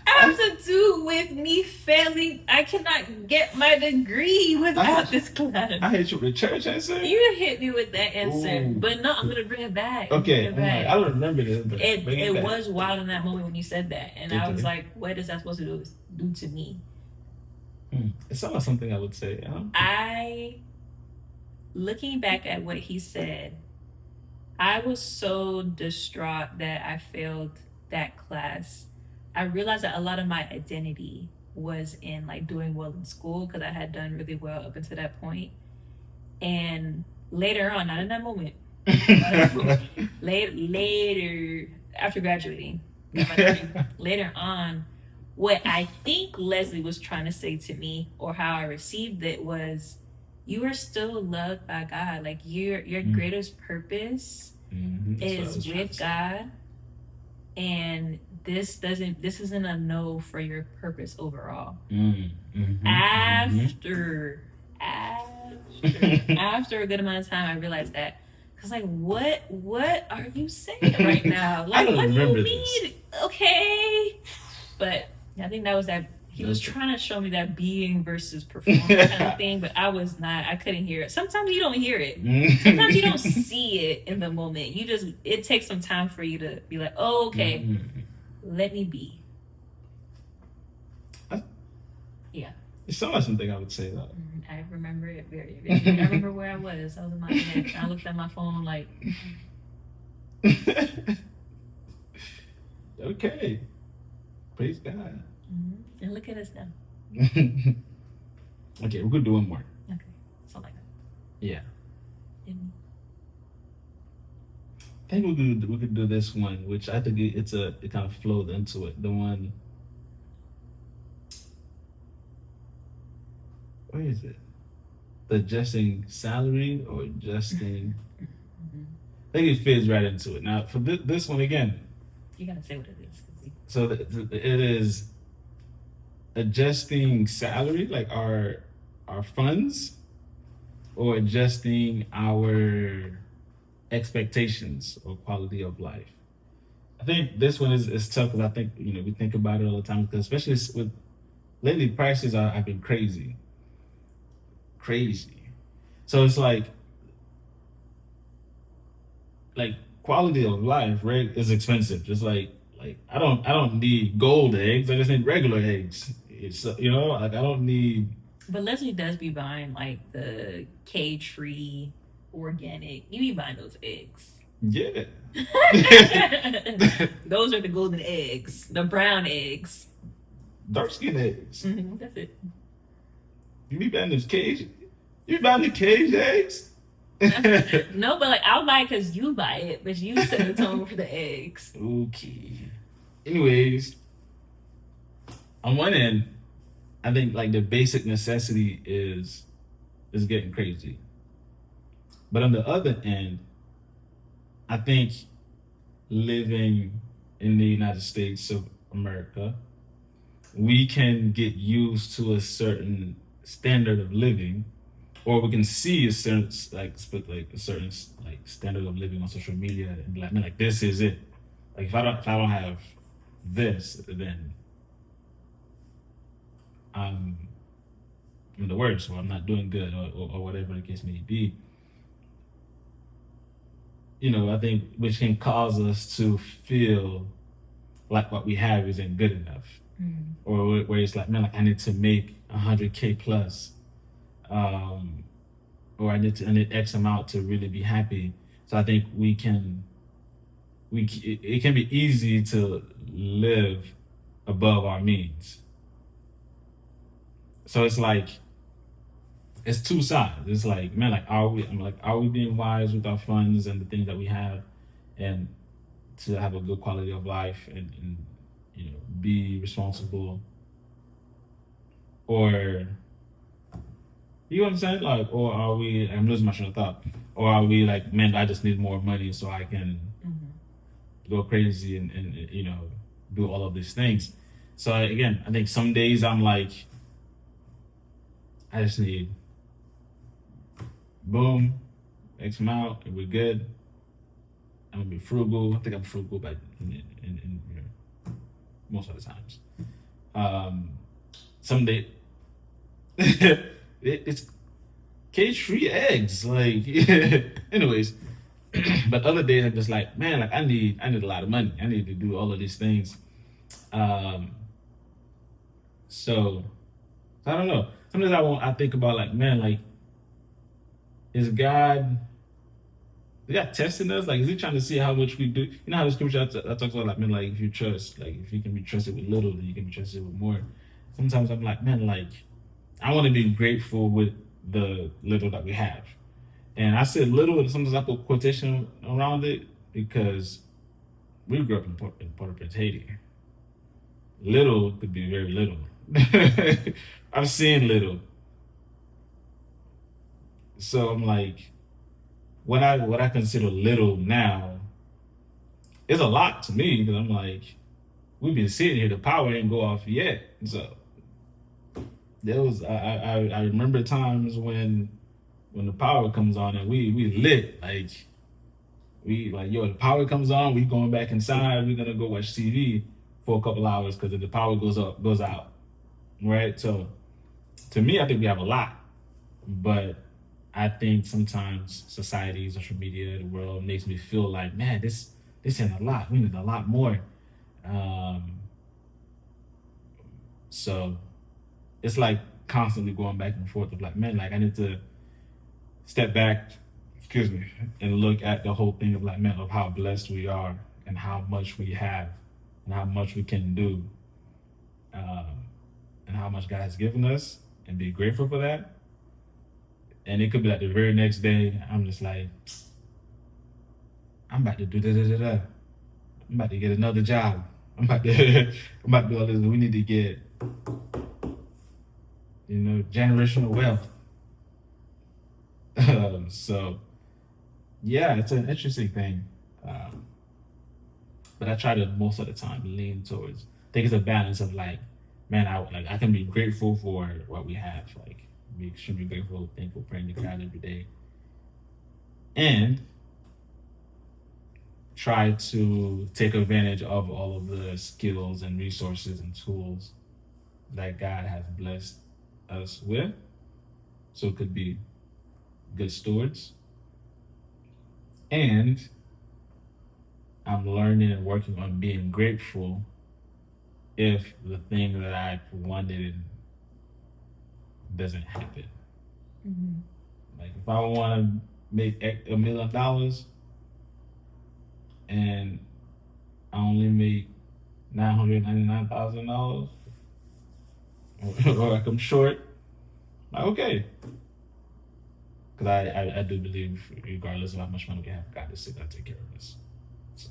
have to do with me failing? I cannot get my degree without this class. I hit you with the church answer. You hit me with that answer. Ooh. But no, I'm going to bring it back. Okay, I don't remember this. But it was wild in that moment when you said that. And I was like, what is that supposed to do to me? It's not something I would say. Looking back at what he said, I was so distraught that I failed that class. I realized that a lot of my identity was in like doing well in school because I had done really well up until that point. And later on, not in that moment, later after graduating, later on, what I think Leslie was trying to say to me or how I received it was, you are still loved by God. Like your greatest purpose is with God, and this isn't a no for your purpose overall. After a good amount of time, I realized that. I was like, what are you saying right now? Like, what do you mean? Okay, but I think that was that. He was trying to show me that being versus performance kind of thing, but I was not. I couldn't hear it. Sometimes you don't hear it. Sometimes you don't see it in the moment. It takes some time for you to be like, oh, okay, let me be. Yeah. It's not something I would say though. I remember it very vividly. I remember where I was. I was in my head. I looked at my phone like. Okay. Praise God. And look at us now. Okay, we're gonna do one more. Okay, something like that. Yeah. I think we could do this one, which I think it kind of flowed into it. The one. Where is it? The adjusting salary or adjusting. I think it fits right into it. Now for this one again. You gotta say what it is. So it is adjusting salary, like our funds, or adjusting our expectations or quality of life. I think this one is tough because I think we think about it all the time, because especially with lately prices have been crazy. So it's like quality of life, right, is expensive. Just like I don't need gold eggs. I just need regular eggs. It's like I don't need. But Leslie does be buying like the cage-free organic. You be buying those eggs. Yeah. Those are the golden eggs, the brown eggs, dark skin eggs. That's it. You be buying those cage. You be buying the cage eggs. No, but like I'll buy it because you buy it, but you set the tone for the eggs. Okay. Anyways, on one end, I think like the basic necessity is getting crazy, but on the other end, I think living in the United States of America, we can get used to a certain standard of living, or we can see a certain standard of living on social media and be like, man, like this is it. Like if I don't have this, then I'm the worst, or I'm not doing good, or whatever the case may be. I think which can cause us to feel like what we have isn't good enough, or where it's like, man, like I need to make 100K plus, or I need X amount to really be happy. So I think it can be easy to live above our means. So it's like it's two sides. It's like, man, like are we being wise with our funds and the things that we have, and to have a good quality of life and be responsible, or you know what I'm saying? Like, or are we? I'm losing my train of thought. Or are we like, man, I just need more money so I can go crazy and do all of these things. So again, I think some days I'm like, I just need boom, X amount, and we're good. I'm gonna be frugal. I think I'm frugal, but most of the times. Some day it's cage-free eggs. Like, anyways. But other days I'm just like, man, like I need a lot of money. I need to do all of these things. Um, so I don't know. Sometimes I think about like, man, like is God testing us? Like, is He trying to see how much we do? You know how the scripture I talks about like, man, like if you trust, like if you can be trusted with little, then you can be trusted with more. Sometimes I'm like, man, like I want to be grateful with the little that we have. And I said little, and sometimes I put quotation around it because we grew up in Port-au-Prince, Haiti. Little could be very little. I've seen little, so I'm like, what I consider little now is a lot to me because I'm like, we've been sitting here, the power didn't go off yet. So there was I remember times when the power comes on and we lit like we like yo the power comes on, we going back inside, we're gonna go watch TV for a couple hours because if the power goes out, right? So to me, I think we have a lot, but I think sometimes society, social media, the world makes me feel like, man, this ain't a lot. We need a lot more. Um, so it's like constantly going back and forth of like, man, like I need to step back, excuse me, and look at the whole thing of like, man, of how blessed we are and how much we have and how much we can do, um, and how much God has given us, and be grateful for that. And it could be like the very next day, I'm just like, I'm about to do da da da da. I'm about to get another job. I'm about to I'm about to do all this. We need to get generational wealth. So yeah, it's an interesting thing. Um, but I try to most of the time lean towards. I think it's a balance of like, man, I can be grateful for what we have, like be extremely grateful, thankful, praying to God every day, and try to take advantage of all of the skills and resources and tools that God has blessed us with, so it could be good stewards. And I'm learning and working on being grateful if the thing that I wanted doesn't happen. Mm-hmm. Like if I want to make $1 million and I only make $999,000, or like I'm short, like okay, because I do believe regardless of how much money we have, God is still gonna take care of us. So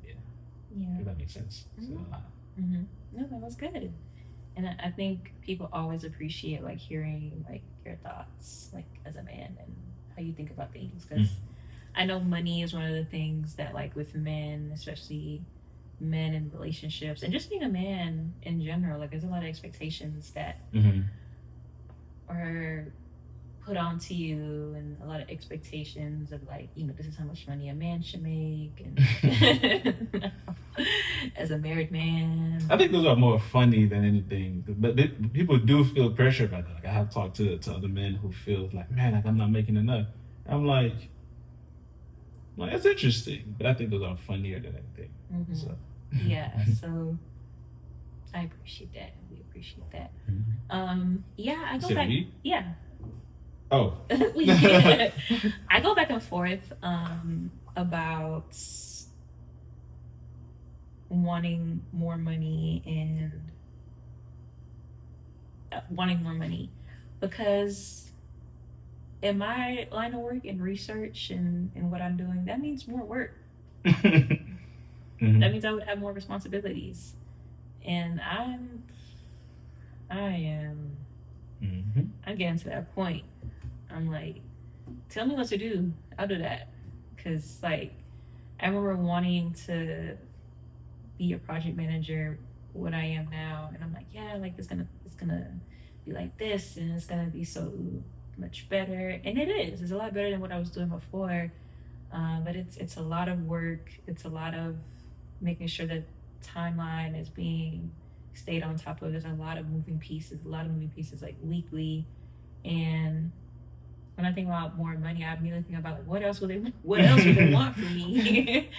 yeah, Yeah. if that makes sense. Mm-hmm. So, Mm-hmm. No, that was good. And I think people always appreciate like hearing like your thoughts like as a man and how you think about things because I know money is one of the things that like with men, especially men in relationships and just being a man in general, like there's a lot of expectations that are put onto you and a lot of expectations of like, this is how much money a man should make and as a married man. I think those are more funny than anything, but people do feel pressure by that. Like I have talked to other men who feel like, man, like I'm not making enough. I'm like that's interesting, but I think those are funnier than anything. Mm-hmm. So. Yeah, so I appreciate that. We appreciate that. Yeah, I go back. We? Yeah. Oh. I go back and forth about wanting more money and wanting more money, because in my line of work and research and what I'm doing, that means more work. Mm-hmm. That means I would have more responsibilities, and I am Mm-hmm. I'm getting to that point. I'm like, tell me what to do. I'll do that. Cause like I remember wanting to be a project manager, what I am now, and I'm like, yeah, like it's gonna be like this, and it's gonna be so much better, and it is. It's a lot better than what I was doing before. But it's a lot of work. It's a lot of making sure that timeline is being stayed on top of. There's a lot of moving pieces like weekly, and when I think about more money, I immediately think about like what else would they want from me?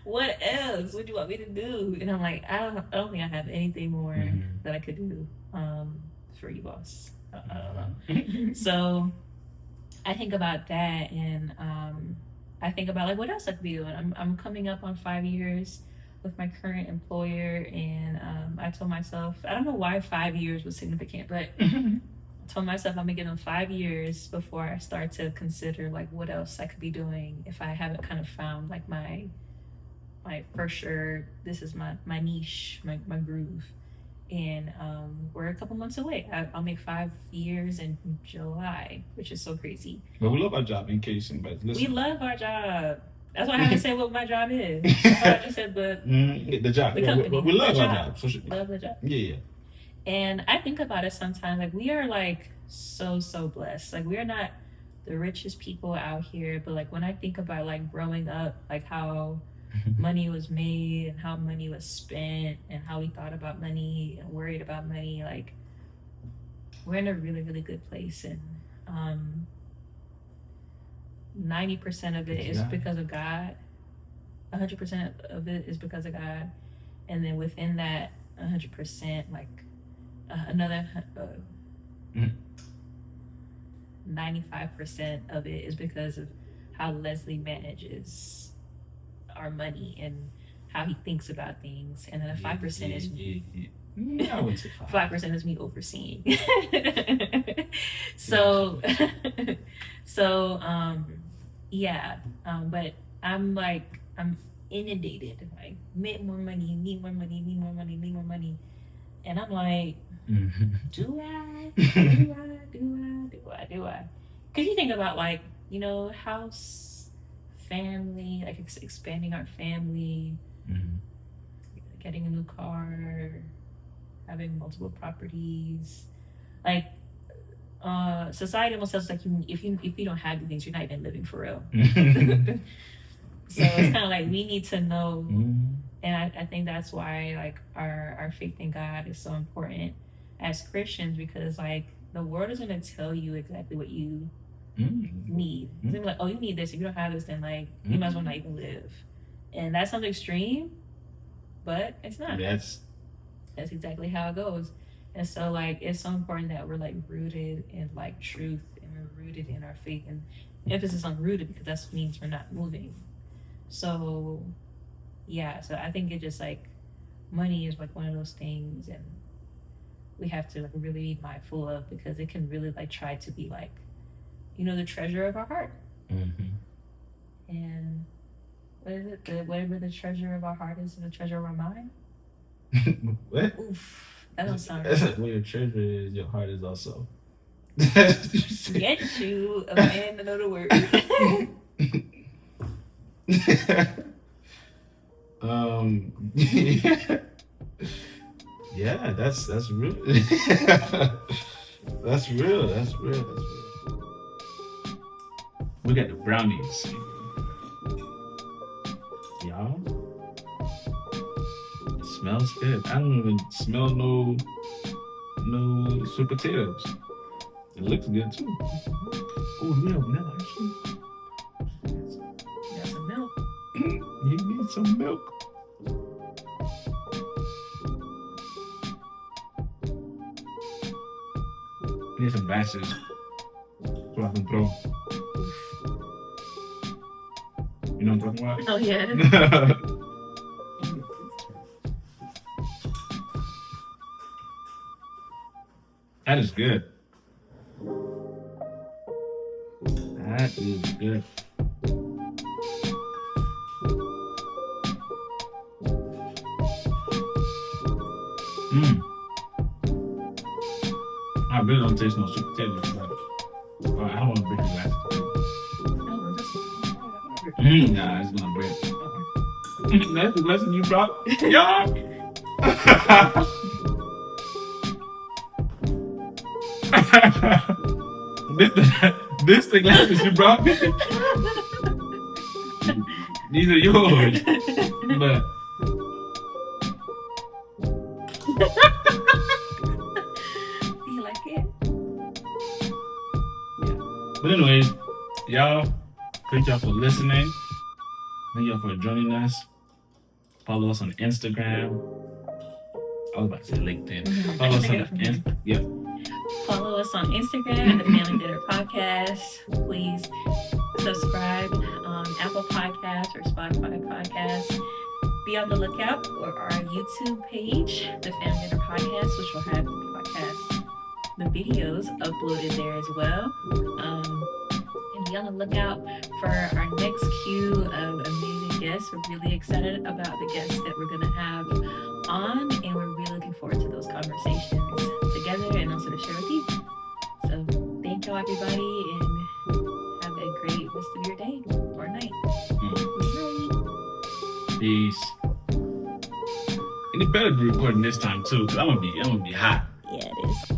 What else would you want me to do? And I'm like, I don't think I have anything more Mm-hmm. that I could do for you, boss. I don't know. So I think about that, and I think about like what else I could be doing. I'm coming up on 5 years with my current employer, and I told myself I don't know why 5 years was significant, but I told myself I'm gonna give them 5 years before I start to consider like what else I could be doing if I haven't kind of found like my for sure this is my niche, my groove. And we're a couple months away. I'll make 5 years in July, which is so crazy. But we love our job, in case anybody's We listening. love our job. That's why I haven't said what my job is. I just said The job. the Yeah, company. we love the our job. job. So Love the job. yeah. And I think about it sometimes, like we are like so blessed. Like we are not the richest people out here, but like when I think about like growing up, like how money was made and how money was spent and how we thought about money and worried about money, like we're in a really good place. And 90% of it is because of God. 100% of it is because of God, and then within that 100%, like another 95% of it is because of how Leslie manages our money and how he thinks about things, and then the 5% is I would say 5% is me overseeing. so yeah, but I'm inundated, like need more money, need more money, need more money, need more money, and I'm like, do I? Because you think about like, house, family, like expanding our family, getting a new car, having multiple properties, like society almost says like if you don't have these things, you're not even living for real. So it's kind of like we need to know, and I think that's why like our faith in God is so important as Christians, because like the world is going to tell you exactly what you need. It's gonna be like, oh, you need this. If you don't have this, then like you might as well not even live. And that sounds extreme, but it's not. That's exactly how it goes. And so like it's so important that we're like rooted in like truth, and we're rooted in our faith, and emphasis on rooted, because that means we're not moving. So yeah, so I think it just like money is like one of those things, and we have to like really be mindful of, because it can really like try to be like, the treasure of our heart. And what is it? Whatever the treasure of our heart is, the treasure of our mind. What? Oof, that don't sound right. right. Where your treasure is, your heart is also. Get you a man to know the word. Yeah, that's real. That's real. We got the brownies, y'all. It smells good. I don't even smell no sweet potatoes. It looks good too. Oh, we have vanilla actually. Got some milk. You need some milk. I need some glasses so I can throw. You know what I'm talking about? Oh yeah. That is good. That is good. I really don't taste no sweet potatoes. I don't want to break the glass. Nah, it's gonna break. That's the lesson you brought. Yeah. this the glasses you brought me. These are yours. But you like it? But anyways, y'all, thank y'all for listening. Thank y'all for joining us. Follow us on Instagram. I was about to say LinkedIn. Follow us on Follow us on Instagram, the Family Dinner Podcast. Please subscribe on Apple Podcasts or Spotify Podcasts. Be on the lookout for our YouTube page, the Family Dinner Podcast, which will have the videos uploaded there as well. And be on the lookout for our next queue of amazing guests. We're really excited about the guests that we're going to have on, and we're really looking forward to those conversations together and also to share with you. So thank you, everybody, and have a great rest of your day or night. Peace. And it better be recording this time too, because I'm gonna be hot. Yeah, it is.